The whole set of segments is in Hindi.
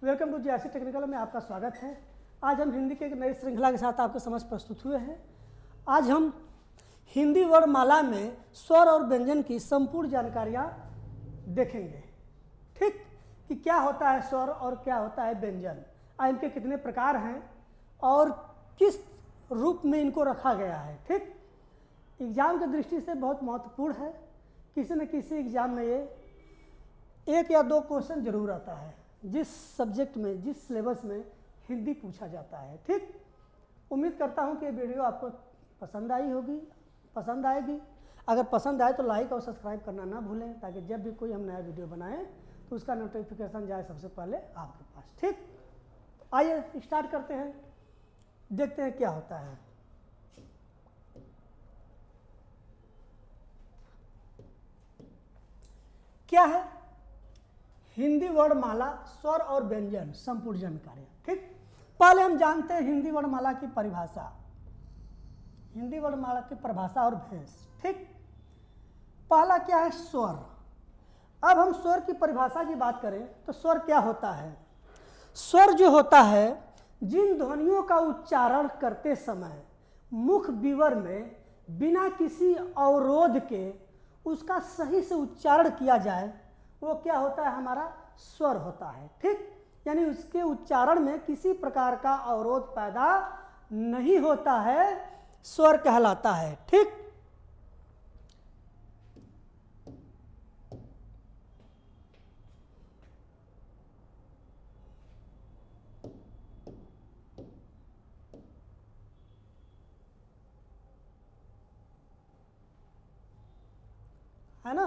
वेलकम टू जीआरसी टेक्निकल में आपका स्वागत है। आज हम हिंदी के एक नई श्रृंखला के साथ आपके समक्ष प्रस्तुत हुए हैं। आज हम हिंदी वर्णमाला में स्वर और व्यंजन की संपूर्ण जानकारियाँ देखेंगे। ठीक, कि क्या होता है स्वर और क्या होता है व्यंजन, इनके कितने प्रकार हैं और किस रूप में इनको रखा गया है। ठीक, एग्जाम की दृष्टि से बहुत महत्वपूर्ण है। किसी न किसी एग्जाम में ये 1 या 2 क्वेश्चन जरूर आता है, जिस सब्जेक्ट में, जिस सिलेबस में हिंदी पूछा जाता है। ठीक, उम्मीद करता हूँ कि ये वीडियो आपको पसंद आएगी। अगर पसंद आए तो लाइक और सब्सक्राइब करना ना भूलें, ताकि जब भी कोई हम नया वीडियो बनाएं तो उसका नोटिफिकेशन जाए सबसे पहले आपके पास। ठीक, आइए स्टार्ट करते हैं, देखते हैं क्या होता है। क्या है हिंदी वर्णमाला, स्वर और व्यंजन संपूर्ण जानकारी। ठीक, पहले हम जानते हैं हिंदी वर्णमाला की परिभाषा, हिंदी वर्णमाला की परिभाषा और भेष। ठीक, पहला क्या है स्वर। अब हम स्वर की परिभाषा की बात करें तो स्वर क्या होता है। स्वर जो होता है, जिन ध्वनियों का उच्चारण करते समय मुख विवर में बिना किसी अवरोध के उसका सही से उच्चारण किया जाए, वो क्या होता है, हमारा स्वर होता है। ठीक, यानी उसके उच्चारण में किसी प्रकार का अवरोध पैदा नहीं होता है, स्वर कहलाता है। ठीक, है ना।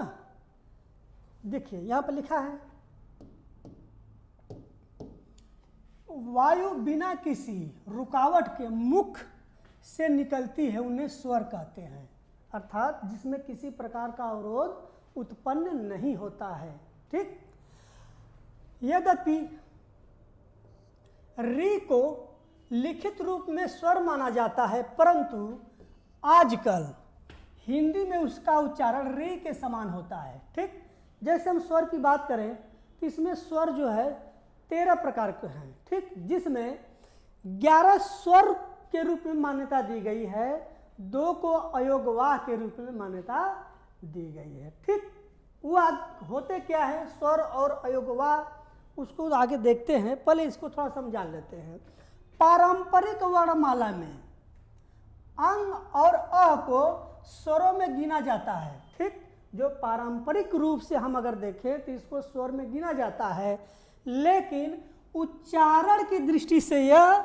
देखिए यहां पर लिखा है, वायु बिना किसी रुकावट के मुख से निकलती है, उन्हें स्वर कहते हैं। अर्थात जिसमें किसी प्रकार का अवरोध उत्पन्न नहीं होता है। ठीक, यद्यपि री को लिखित रूप में स्वर माना जाता है, परंतु आजकल हिंदी में उसका उच्चारण री के समान होता है। ठीक, जैसे हम स्वर की बात करें तो इसमें स्वर जो है 13 प्रकार के हैं। ठीक, जिसमें 11 स्वर के रूप में मान्यता दी गई है, 2 को अयोगवाह के रूप में मान्यता दी गई है। ठीक, वो होते क्या है स्वर और अयोगवाह, उसको आगे देखते हैं। पहले इसको थोड़ा समझा लेते हैं। पारंपरिक वर्णमाला में अंग और अ को स्वरों में गिना जाता है। ठीक, जो पारंपरिक रूप से हम अगर देखें तो इसको स्वर में गिना जाता है, लेकिन उच्चारण की दृष्टि से यह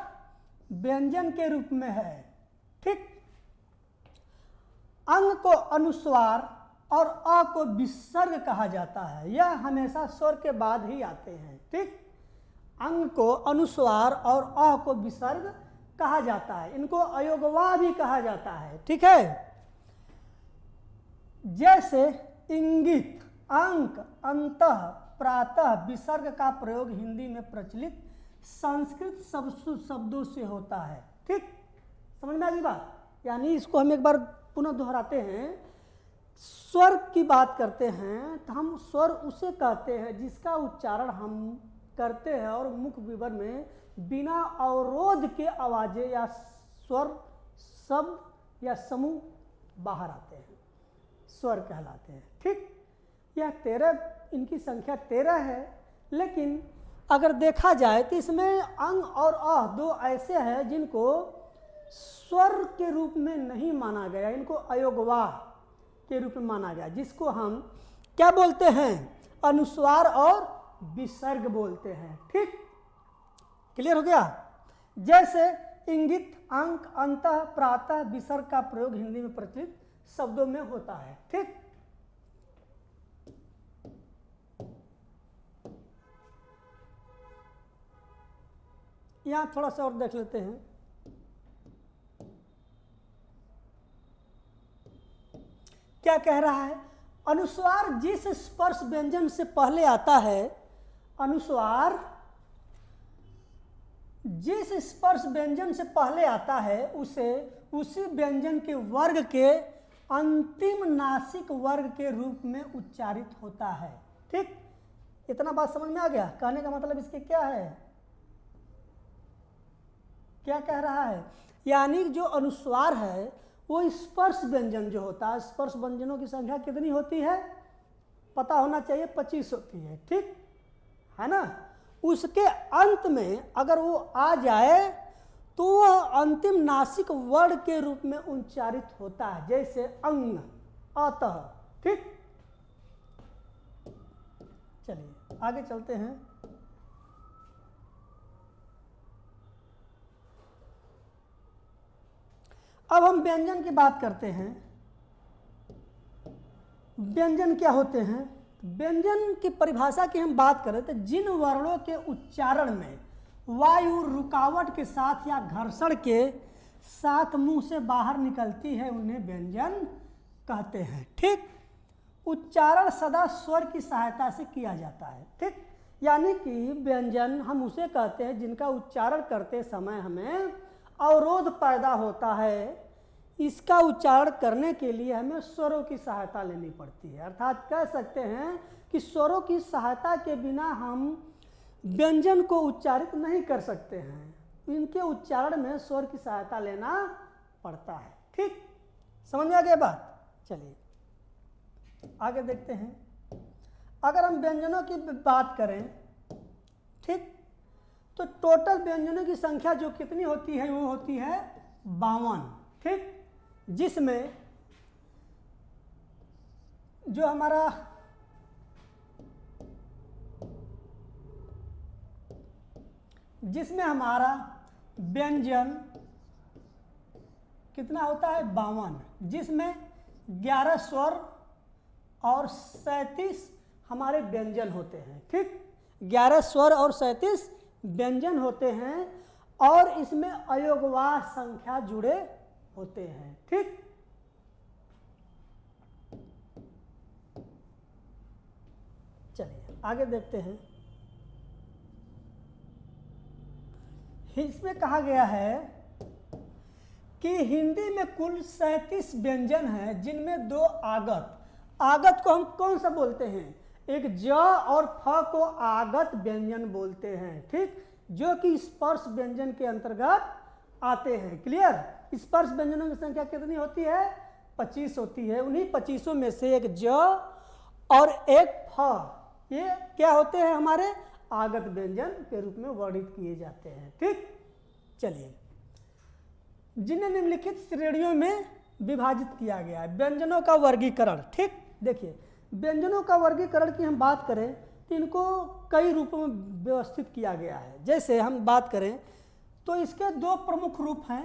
व्यंजन के रूप में है। ठीक, अंग को अनुस्वार और अ को विसर्ग कहा जाता है, यह हमेशा स्वर के बाद ही आते हैं। ठीक, अंग को अनुस्वार और अ को विसर्ग कहा जाता है, इनको अयोगवाह भी कहा जाता है। ठीक है, जैसे इंगित, अंक, अंतः, प्रातः विसर्ग का प्रयोग हिंदी में प्रचलित संस्कृत शब्दों से होता है। ठीक, समझ में आ गई बात। यानी इसको हम एक बार पुनः दोहराते हैं। स्वर की बात करते हैं तो हम स्वर उसे कहते हैं जिसका उच्चारण हम करते हैं और मुख विवर में बिना अवरोध के आवाजें या स्वर, शब्द या समूह बाहर आते हैं, स्वर कहलाते हैं। ठीक, यह 13, इनकी संख्या 13 है, लेकिन अगर देखा जाए तो इसमें अंग और अ 2 ऐसे हैं जिनको स्वर के रूप में नहीं माना गया, इनको अयोगवाह के रूप में माना गया, जिसको हम क्या बोलते हैं, अनुस्वार और विसर्ग बोलते हैं। ठीक, क्लियर हो गया। जैसे इंगित, अंक, अंतः, प्रातः विसर्ग का प्रयोग हिंदी में प्रचलित शब्दों में होता है। ठीक, यहां थोड़ा सा और देख लेते हैं। क्या कह रहा है, अनुस्वार जिस स्पर्श व्यंजन से पहले आता है, अनुस्वार जिस स्पर्श व्यंजन से पहले आता है उसे उसी व्यंजन के वर्ग के अंतिम नासिक वर्ग के रूप में उच्चारित होता है। ठीक, इतना बात समझ में आ गया? कहने का मतलब इसके क्या है, क्या कह रहा है? यानी जो अनुस्वार है वो स्पर्श व्यंजन जो होता है, स्पर्श व्यंजनों की संख्या कितनी होती है पता होना चाहिए, 25 होती है, ठीक है ना। उसके अंत में अगर वो आ जाए तो वह अंतिम नासिक वर्ण के रूप में उच्चारित होता है, जैसे अंग, अतः, ठीक। चलिए आगे चलते हैं। अब हम व्यंजन की बात करते हैं। व्यंजन क्या होते हैं? व्यंजन की परिभाषा की हम बात करें तो जिन वर्णों के उच्चारण में वायु रुकावट के साथ या घर्षण के साथ मुंह से बाहर निकलती है उन्हें व्यंजन कहते हैं, ठीक। उच्चारण सदा स्वर की सहायता से किया जाता है, ठीक। यानी कि व्यंजन हम उसे कहते हैं जिनका उच्चारण करते समय हमें अवरोध पैदा होता है। इसका उच्चारण करने के लिए हमें स्वरों की सहायता लेनी पड़ती है, अर्थात कह सकते हैं कि स्वरों की सहायता के बिना हम व्यंजन को उच्चारित नहीं कर सकते हैं, इनके उच्चारण में स्वर की सहायता लेना पड़ता है, ठीक। समझ में आ गया बात? चलिए आगे देखते हैं। अगर हम व्यंजनों की बात करें, ठीक, तो टोटल व्यंजनों की संख्या जो कितनी होती है वो होती है 52, ठीक। जिसमें जो हमारा व्यंजन कितना होता है 52, जिसमें 11 स्वर और 37 हमारे व्यंजन होते हैं, ठीक। 11 स्वर और 37 व्यंजन होते हैं और इसमें अयोगवाह संख्या जुड़े होते हैं, ठीक। चलिए आगे देखते हैं। इसमें कहा गया है कि हिंदी में कुल 37 व्यंजन हैं, जिनमें 2 आगत को हम कौन सा बोलते हैं? एक ज और फ को आगत व्यंजन बोलते हैं, ठीक, जो कि स्पर्श व्यंजन के अंतर्गत आते हैं। क्लियर? स्पर्श व्यंजनों की संख्या कितनी होती है? 25 होती है। उन्हीं 25 में से एक ज और एक फ, ये क्या होते हैं? हमारे आगत व्यंजन के रूप में वर्णित किए जाते हैं, ठीक। चलिए, जिन्हें निम्नलिखित श्रेणियों में विभाजित किया गया है। व्यंजनों का वर्गीकरण, ठीक। देखिए, व्यंजनों का वर्गीकरण की हम बात करें तो इनको कई रूपों में व्यवस्थित किया गया है। जैसे हम बात करें तो इसके 2 प्रमुख रूप हैं,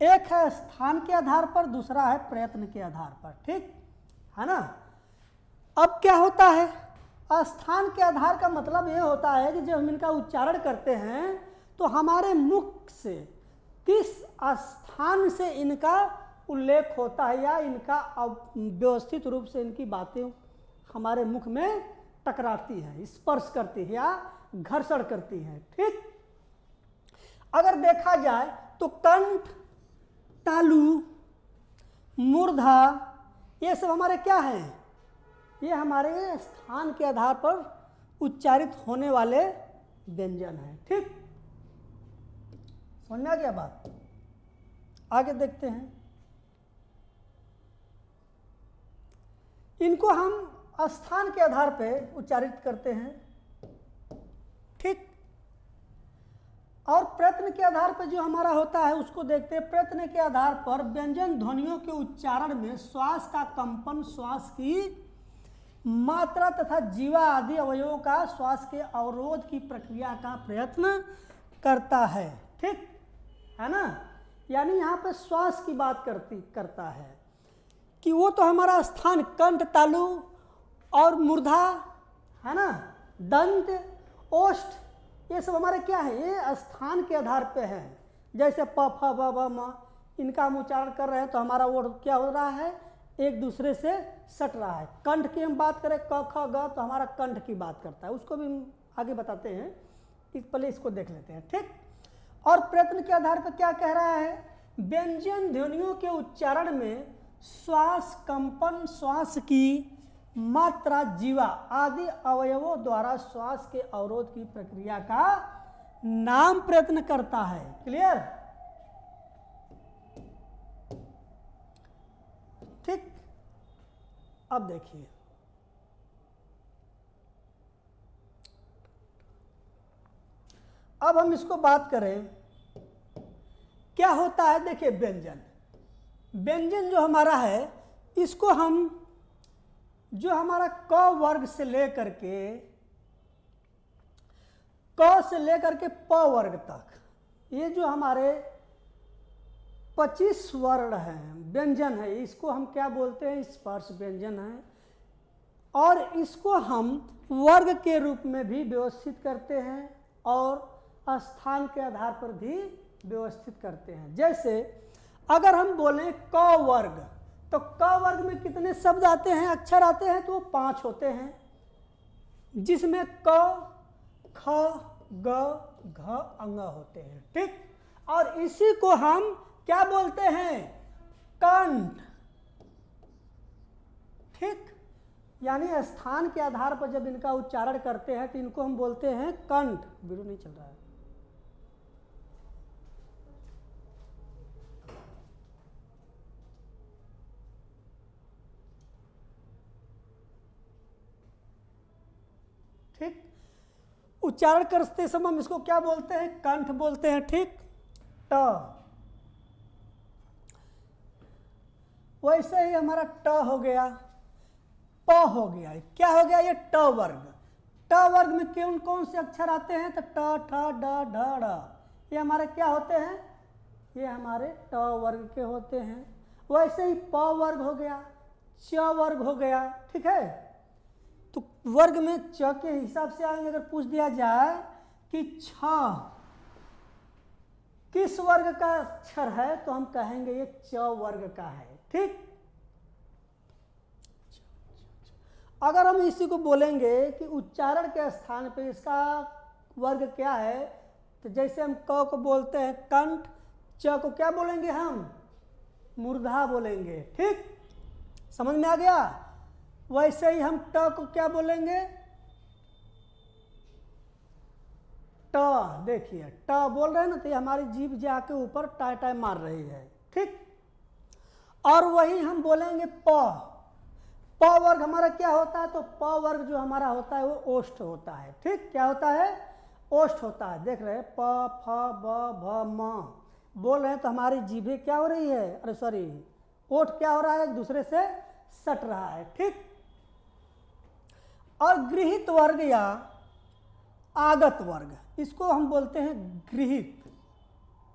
एक है स्थान के आधार पर, दूसरा है प्रयत्न के आधार पर, ठीक है ना। अब क्या होता है? स्थान के आधार का मतलब ये होता है कि जब हम इनका उच्चारण करते हैं तो हमारे मुख से किस स्थान से इनका उल्लेख होता है या इनका व्यवस्थित रूप से इनकी बातें हमारे मुख में टकराती हैं, स्पर्श करती है या घर्षण करती हैं, ठीक। अगर देखा जाए तो कंठ, तालु, मूर्धा, ये सब हमारे क्या हैं? ये हमारे स्थान के आधार पर उच्चारित होने वाले व्यंजन हैं, ठीक। समझ में आ गया बात? आगे देखते हैं। इनको हम स्थान के आधार पर उच्चारित करते हैं, ठीक। और प्रयत्न के आधार पर जो हमारा होता है उसको देखते हैं। प्रयत्न के आधार पर व्यंजन ध्वनियों के उच्चारण में श्वास का कंपन, श्वास की मात्रा तथा जीवा आदि अवयवों का श्वास के अवरोध की प्रक्रिया का प्रयत्न करता है, ठीक है ना। यानी यहाँ पे श्वास की बात करता है कि वो तो हमारा स्थान कंठ, तालु और मूर्धा है ना, दंत, ओष्ठ, ये सब हमारे क्या है? ये स्थान के आधार पे है। जैसे प, फ, ब, ब, म, इनका हम उच्चारण कर रहे हैं तो हमारा वो क्या हो रहा है? एक दूसरे से सट रहा है। कंठ की हम बात करें क, ख, ग, तो हमारा कंठ की बात करता है, उसको भी हम आगे बताते हैं, पहले इसको देख लेते हैं, ठीक। और प्रयत्न के आधार पर क्या कह रहा है? व्यंजन ध्वनियों के उच्चारण में श्वास कंपन, श्वास की मात्रा, जीवा आदि अवयवों द्वारा श्वास के अवरोध की प्रक्रिया का नाम प्रयत्न करता है। क्लियर? ठीक। अब देखिए, अब हम इसको बात करें क्या होता है। देखिए, व्यंजन, व्यंजन जो हमारा है इसको हम जो हमारा क वर्ग से लेकर के प वर्ग तक, ये जो हमारे 25 वर्ण हैं, व्यंजन है, इसको हम क्या बोलते हैं? स्पर्श व्यंजन है। और इसको हम वर्ग के रूप में भी व्यवस्थित करते हैं और स्थान के आधार पर भी व्यवस्थित करते हैं। जैसे अगर हम बोलें क वर्ग, तो क वर्ग में कितने शब्द आते हैं, अक्षर आते हैं? तो वो 5 होते हैं, जिसमें क, ख, ग, घ, अंग होते हैं। ठीक। और इसी को हम क्या बोलते हैं? कंठ। ठीक। यानी स्थान के आधार पर जब इनका उच्चारण करते हैं तो इनको हम बोलते हैं कंठ। वीडियो नहीं चल रहा है। ठीक। उच्चारण करते समय हम इसको क्या बोलते हैं? कंठ बोलते हैं। ठीक। ट, वैसे ही हमारा ट हो गया, प हो गया। क्या हो गया? ये ट वर्ग। ट वर्ग में कौन कौन से अक्षर आते हैं? तो ट, ठ, ड, ढ, ढ़, ये हमारे क्या होते हैं? ये हमारे ट वर्ग के होते हैं। वैसे ही प वर्ग हो गया, च वर्ग हो गया। ठीक है। तो वर्ग में च के हिसाब से आएंगे। अगर पूछ दिया जाए कि छ किस वर्ग का अक्षर है, तो हम कहेंगे ये च वर्ग का है। ठीक। अगर हम इसी को बोलेंगे कि उच्चारण के स्थान पे इसका वर्ग क्या है, तो जैसे हम क को बोलते हैं कंठ, च को क्या बोलेंगे? हम मूर्धा बोलेंगे। ठीक। समझ में आ गया? वैसे ही हम ट को क्या बोलेंगे? ट। देखिए, ट बोल रहे हैं ना, तो ये हमारी जीभ जाके ऊपर टाय टाय मार रही है। ठीक। और वही हम बोलेंगे प। प वर्ग हमारा क्या होता है? तो प वर्ग जो हमारा होता है वो ओष्ठ होता है। ठीक। क्या होता है? ओष्ठ होता है। देख रहे हैं, प, फ, ब, भ, म बोल रहे हैं तो हमारी जीभे क्या हो रही है? अरे सॉरी, ओठ क्या हो रहा है? एक दूसरे से सट रहा है। ठीक। और गृहीत वर्ग या आगत वर्ग, इसको हम बोलते हैं गृहीत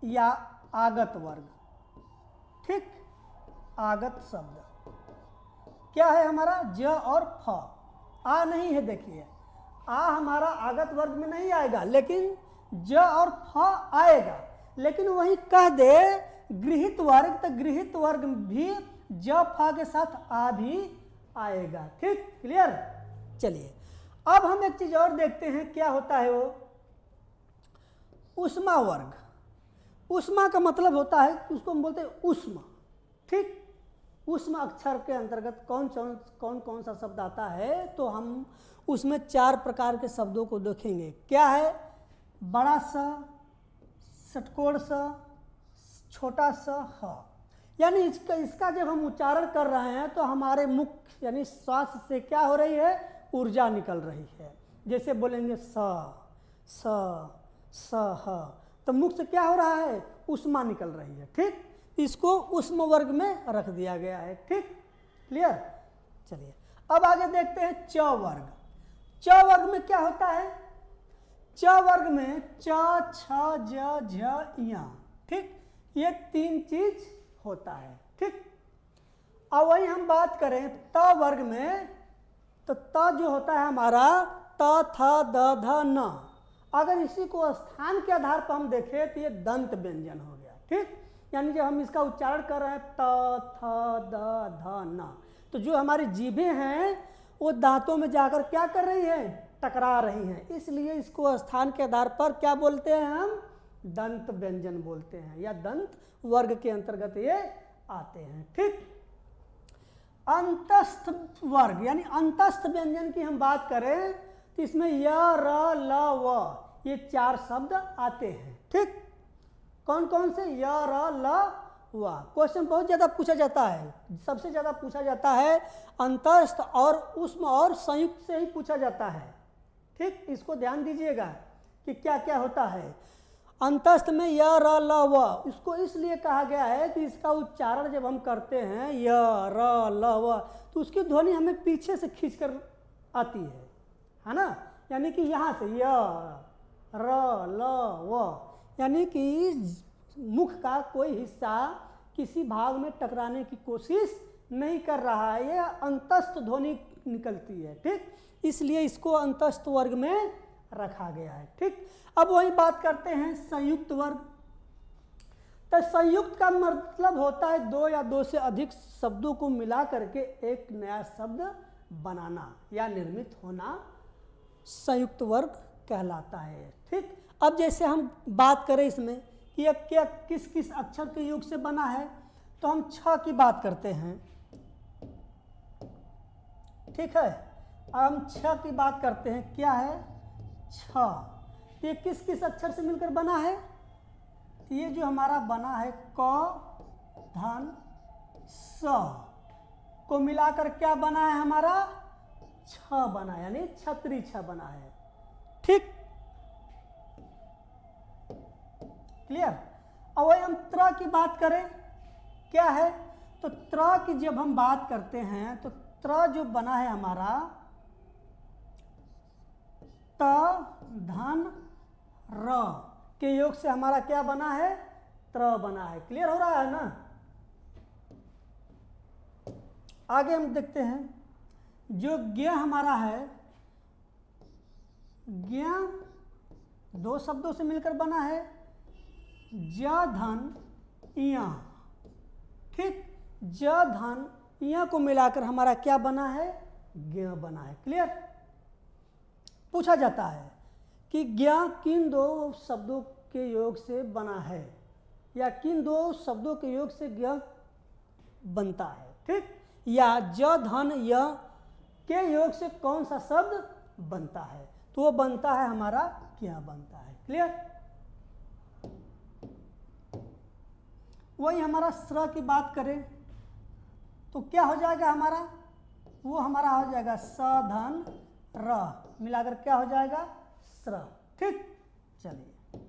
या आगत वर्ग। ठीक। आगत शब्द क्या है हमारा? ज और फ। आ नहीं है। देखिए, आ हमारा आगत वर्ग में नहीं आएगा, लेकिन ज और फ आएगा। लेकिन वही कह दे गृहीत वर्ग, तो गृहीत वर्ग भी ज फ के साथ आ भी आएगा। ठीक। क्लियर? चलिए, अब हम एक चीज और देखते हैं क्या होता है वो उष्मा वर्ग। उष्मा का मतलब होता है, उसको हम बोलते हैं उष्मा। ठीक। उष्मा अक्षर के अंतर्गत कौन कौन सा शब्द आता है, तो हम उसमें 4 प्रकार के शब्दों को देखेंगे। क्या है? बड़ा सा, षटकोण सा, छोटा सा, ह। यानी इसका जब हम उच्चारण कर रहे हैं तो हमारे मुख यानी श्वास से क्या हो रही है? ऊर्जा निकल रही है। जैसे बोलेंगे स, स, स, ह, तो मुख से क्या हो रहा है? उष्मा निकल रही है। ठीक। इसको उष्म वर्ग में रख दिया गया है। ठीक। क्लियर? चलिए, अब आगे देखते हैं च वर्ग। च वर्ग में क्या होता है? च वर्ग में च, छ, ज, झ, ञ। ठीक। ये 3 चीज होता है। ठीक। अब वही हम बात करें त वर्ग में, तो त जो होता है हमारा त, थ, द, ध, न। अगर इसी को स्थान के आधार पर हम देखें तो ये दंत व्यंजन हो गया। ठीक। यानी जब हम इसका उच्चारण कर रहे हैं त, थ, द, ध, न, तो जो हमारी जीभें हैं वो दांतों में जाकर क्या कर रही है? टकरा रही हैं। इसलिए इसको स्थान के आधार पर क्या बोलते हैं? हम दंत व्यंजन बोलते हैं, या दंत वर्ग के अंतर्गत ये आते हैं। ठीक। अंतस्थ वर्ग यानी अंतस्थ व्यंजन की हम बात करें तो इसमें य, र, ल, व ये 4 शब्द आते हैं। ठीक, कौन कौन से? य, र, ल, व। क्वेश्चन बहुत ज़्यादा पूछा जाता है, सबसे ज़्यादा पूछा जाता है अंतस्थ और उष्म और संयुक्त से ही पूछा जाता है। ठीक, इसको ध्यान दीजिएगा कि क्या क्या होता है। अंतस्थ में य, र, ल, व, इसको इसलिए कहा गया है कि इसका उच्चारण जब हम करते हैं य, र, ल, व, तो उसकी ध्वनि हमें पीछे से खींचकर आती है ना। यानी कि यहाँ से य, र, ल, व, यानी कि मुख का कोई हिस्सा किसी भाग में टकराने की कोशिश नहीं कर रहा है, यह अंतस्थ ध्वनि निकलती है। ठीक, इसलिए इसको अंतस्थ वर्ग में रखा गया है। ठीक, अब वही बात करते हैं संयुक्त वर्ग। तो संयुक्त का मतलब होता है 2 या 2 से अधिक शब्दों को मिला करके एक नया शब्द बनाना या निर्मित होना संयुक्त वर्ग कहलाता है। ठीक, अब जैसे हम बात करें इसमें कि यह क्या किस किस अक्षर के योग से बना है, तो हम 6 की बात करते हैं। ठीक है, हम 6 की बात करते हैं। क्या है? 6। ये किस किस अक्षर से मिलकर बना है? ये जो हमारा बना है क, धन, स को मिलाकर क्या बना है हमारा? 6 बना है, यानी छतरी 6 बना है। ठीक, क्लियर। अब वही हम त्र की बात करें, क्या है? तो त्र की जब हम बात करते हैं तो त्र जो बना है हमारा त, धन, र के योग से हमारा क्या बना है? त्र बना है। क्लियर हो रहा है ना। आगे हम देखते हैं जो ज्ञ हमारा है, ज्ञ 2 शब्दों से मिलकर बना है, ज, धन, इया। ठीक, ज, धन, इया को मिलाकर हमारा क्या बना है? ज्ञ बना है। क्लियर। पूछा जाता है कि ज्ञ किन 2 शब्दों के योग से बना है या किन 2 शब्दों के योग से ज्ञ बनता है। ठीक, या ज, धन, य के योग से कौन सा शब्द बनता है? तो वो बनता है हमारा ज्ञ बनता है। क्लियर। वही हमारा स्र की बात करें तो क्या हो जाएगा हमारा? वो हमारा हो जाएगा स, धन, र मिलाकर क्या हो जाएगा? स्र। ठीक, चलिए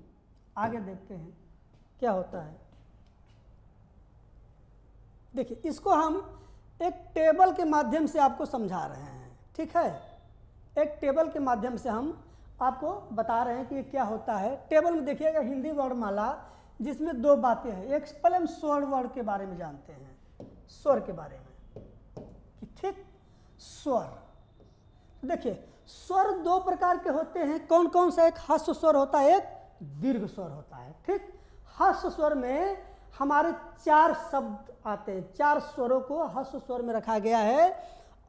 आगे देखते हैं क्या होता है। देखिए, इसको हम एक टेबल के माध्यम से आपको समझा रहे हैं। ठीक है, एक टेबल के माध्यम से हम आपको बता रहे हैं कि क्या होता है। टेबल में देखिएगा हिंदी वर्णमाला जिसमें 2 बातें हैं। एक पहले हम स्वर वर्ण के बारे में जानते हैं, स्वर के बारे में। ठीक, स्वर देखिए, स्वर 2 प्रकार के होते हैं। कौन कौन सा? एक ह्रस्व स्वर होता है, एक दीर्घ स्वर होता है। ठीक, ह्रस्व स्वर में हमारे 4 शब्द आते हैं। 4 स्वरों को ह्रस्व स्वर में रखा गया है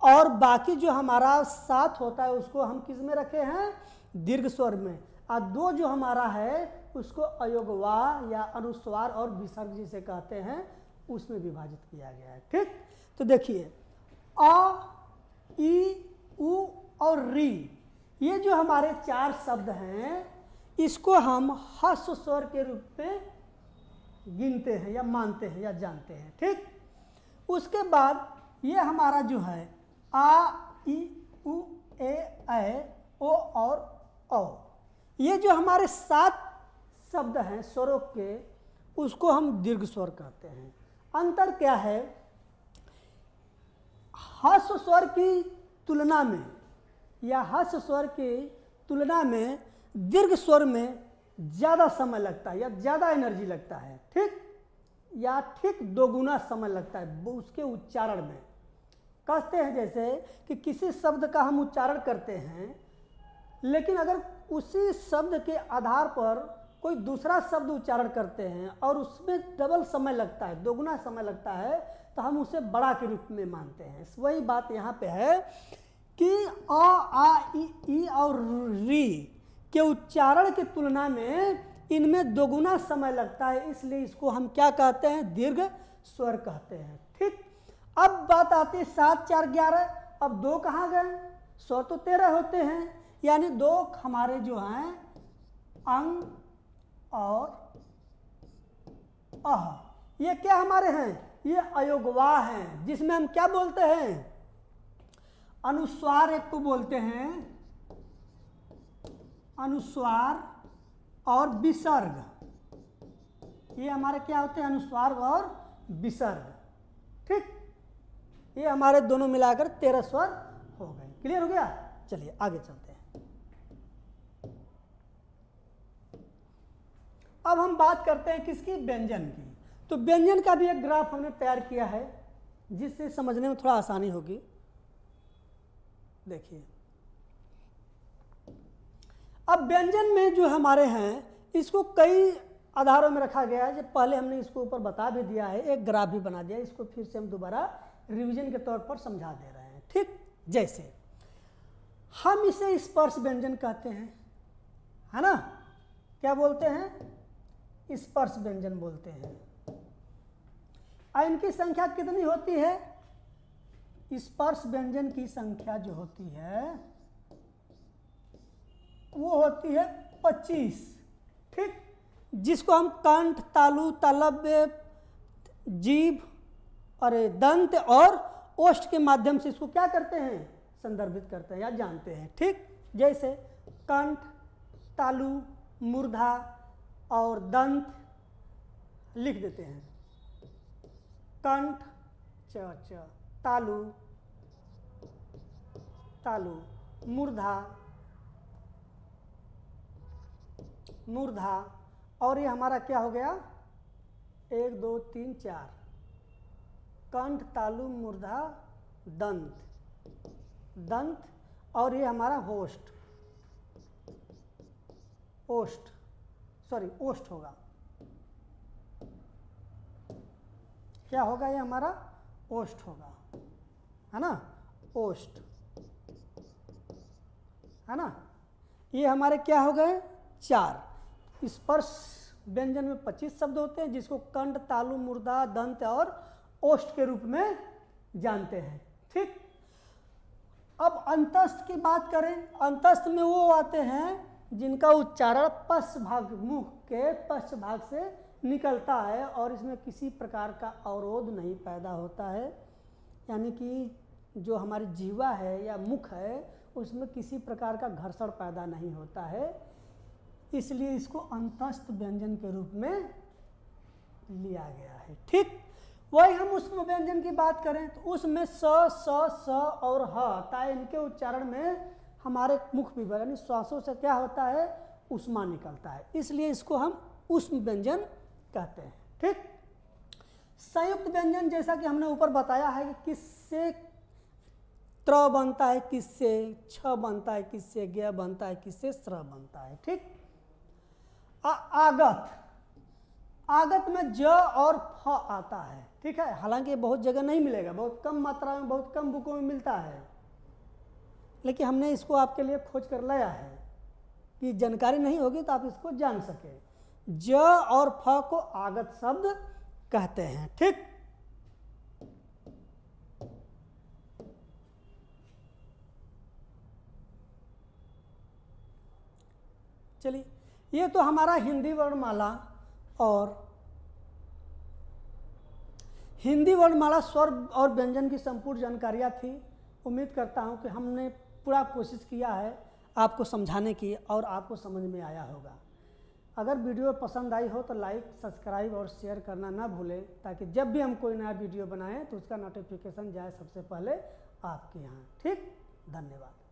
और बाकी जो हमारा 7 होता है उसको हम किस में रखे हैं? दीर्घ स्वर में। और 2 जो हमारा है उसको अयोगवा या अनुस्वार और विसर्ग जिसे कहते हैं उसमें विभाजित किया गया है। ठीक, तो देखिए अ, ई, उ और री, ये जो हमारे 4 शब्द हैं इसको हम ह्रस्व स्वर के रूप में गिनते हैं या मानते हैं या जानते हैं। ठीक, उसके बाद ये हमारा जो है आ, ई, उ, ए, ऐ, ओ और औ, ये जो हमारे 7 शब्द हैं स्वरों के उसको हम दीर्घ स्वर कहते हैं। अंतर क्या है? ह्रस्व स्वर की तुलना में या ह्रस्व स्वर की तुलना में दीर्घ स्वर में ज़्यादा समय लगता है या ज़्यादा एनर्जी लगता है। ठीक, या ठीक 2 गुना समय लगता है उसके उच्चारण में। कहते हैं जैसे कि किसी शब्द का हम उच्चारण करते हैं लेकिन अगर उसी शब्द के आधार पर कोई दूसरा शब्द उच्चारण करते हैं और उसमें डबल समय लगता है, 2 गुना समय लगता है, तो हम उसे बड़ा के रूप में मानते हैं। वही बात यहाँ पे है कि अ, आ, ई और री के उच्चारण की तुलना में इनमें 2 गुना समय लगता है, इसलिए इसको हम क्या कहते हैं? दीर्घ स्वर कहते हैं। ठीक, अब बात आती है 7 4 11, अब 2 कहाँ गए? 100 तो 13 होते हैं, यानी 2 हमारे जो हैं अंग और अह, ये क्या हमारे हैं? ये अयोगवाह हैं, जिसमें हम क्या बोलते हैं? अनुस्वार एक को बोलते हैं अनुस्वार और विसर्ग। ये हमारे क्या होते हैं? अनुस्वार और विसर्ग। ठीक, ये हमारे दोनों मिलाकर 13 स्वर हो गए। क्लियर हो गया? चलिए आगे चलते हैं। अब हम बात करते हैं किसकी? व्यंजन की। तो व्यंजन का भी एक ग्राफ हमने तैयार किया है, जिससे समझने में थोड़ा आसानी होगी। देखिए, अब व्यंजन में जो हमारे हैं, इसको कई आधारों में रखा गया है। जब पहले हमने इसको ऊपर बता भी दिया है, एक ग्राफ भी बना दिया, इसको फिर से हम दोबारा रिवीजन के तौर पर समझा दे रहे हैं। ठीक, जैसे हम इसे स्पर्श व्यंजन कहते हैं, है ना? क्या बोलते हैं? स्पर्श व्यंजन बोलते हैं। और इनकी संख्या कितनी होती है? स्पर्श व्यंजन की संख्या जो होती है वो होती है 25। ठीक, जिसको हम कंठ, तालु, तालव्य, जीभ, अरे दंत और ओष्ठ के माध्यम से इसको क्या करते हैं? संदर्भित करते हैं या जानते हैं। ठीक, जैसे कंठ, तालु, मूर्धा और दंत लिख देते हैं। कंठ च च, तालु तालु, मूर्धा मूर्धा, और ये हमारा क्या हो गया? 1 2 3 4, कंठ, तालु, मूर्धा, दंत दंत, और ये हमारा होष्ठ ओष्ठ, सॉरी ओष्ठ होगा। क्या होगा? ये हमारा ओष्ठ होगा, है ना? ओष्ठ, है ना? ये हमारे क्या हो गए? 4। स्पर्श व्यंजन में 25 शब्द होते हैं, जिसको कंठ, तालु, मूर्धा, दंत और ओष्ठ के रूप में जानते हैं। ठीक, अब अंतस्थ की बात करें। अंतस्थ में वो आते हैं जिनका उच्चारण पश्च भाग, मुख के पश्च भाग से निकलता है और इसमें किसी प्रकार का अवरोध नहीं पैदा होता है, यानी कि जो हमारी जीवा है या मुख है उसमें किसी प्रकार का घर्षण पैदा नहीं होता है, इसलिए इसको अंतस्थ व्यंजन के रूप में लिया गया है। ठीक, वही हम उस व्यंजन की बात करें तो उसमें स, स और ह ताए, इनके उच्चारण में हमारे मुख विभाग यानी श्वासों से क्या होता है? उष्मा निकलता है, इसलिए इसको हम उष्म व्यंजन कहते हैं। ठीक, संयुक्त व्यंजन जैसा कि हमने ऊपर बताया है कि किससे त्र बनता है, किससे छ बनता है, किससे ग बनता है, किससे स्र बनता है। ठीक, आगत, आगत में ज और फ आता है। ठीक है, हालांकि बहुत जगह नहीं मिलेगा, बहुत कम मात्रा में, बहुत कम बुकों में मिलता है, लेकिन हमने इसको आपके लिए खोज कर लाया है कि जानकारी नहीं होगी तो आप इसको जान सके। ज और फ को आगत शब्द कहते हैं। ठीक, चलिए, ये तो हमारा हिंदी वर्णमाला और हिंदी वर्णमाला स्वर और व्यंजन की संपूर्ण जानकारियाँ थी। उम्मीद करता हूँ कि हमने पूरा कोशिश किया है आपको समझाने की और आपको समझ में आया होगा। अगर वीडियो पसंद आई हो तो लाइक, सब्सक्राइब और शेयर करना ना भूलें, ताकि जब भी हम कोई नया वीडियो बनाएं तो उसका नोटिफिकेशन जाए सबसे पहले आपके यहाँ। ठीक, धन्यवाद।